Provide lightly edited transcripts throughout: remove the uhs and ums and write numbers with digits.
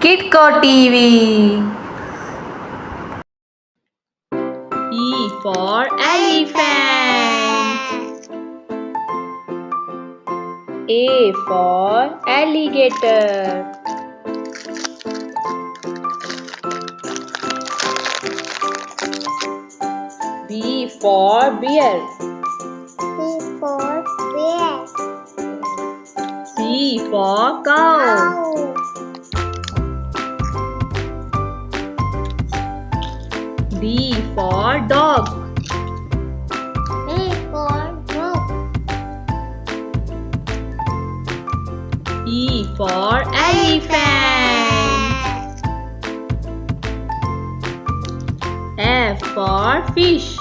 Kitco TV. E for elephant. A for alligator. B for bear. C for cow. D for dog. E for elephant. F for fish.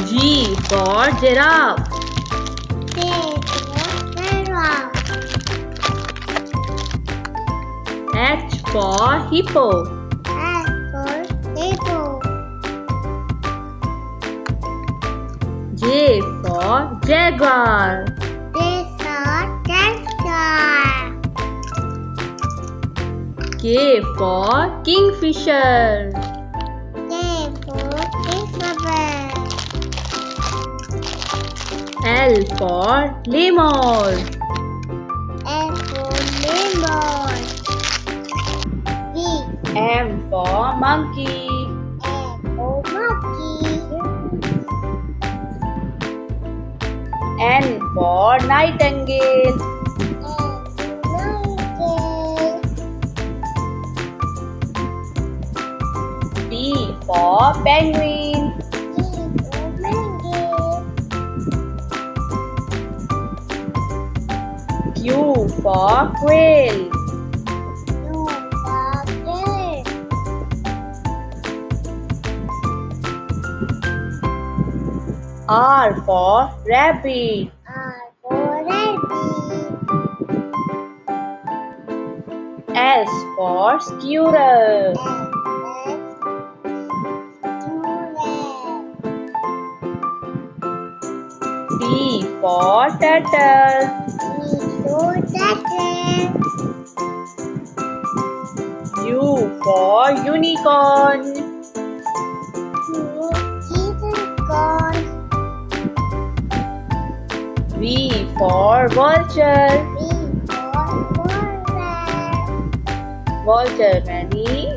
G for giraffe. H for hippo. J for jaguar. K for kingfisher. L for lemur. M for monkey. N for nightingale. P for penguin. Q for quail. R for rabbit. S for squirrel. T for turtle. U for unicorn. V for vulture. Vulture many.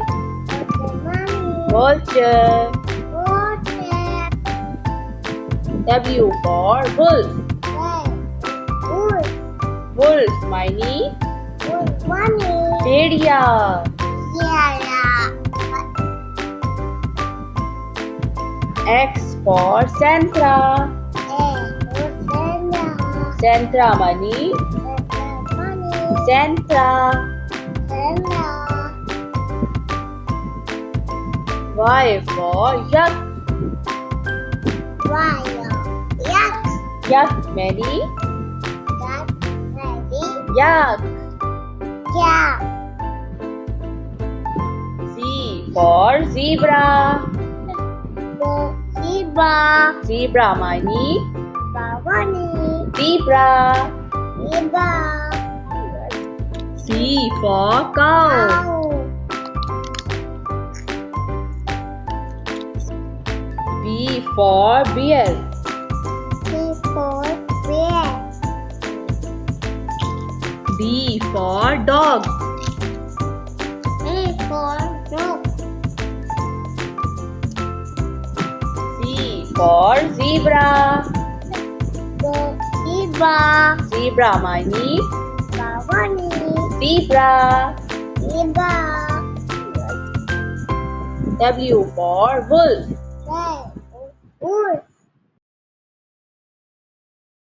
Vulture. W for wolf. Wolf many. Bedia. X for Santa. Santa money. Santa. Y for yak. Yak many. Yak. Z for zebra. Zebra many. Zebra. C for cow. B for bear. D for dog. C for zebra. Zebra many. Zebra. W for wolf.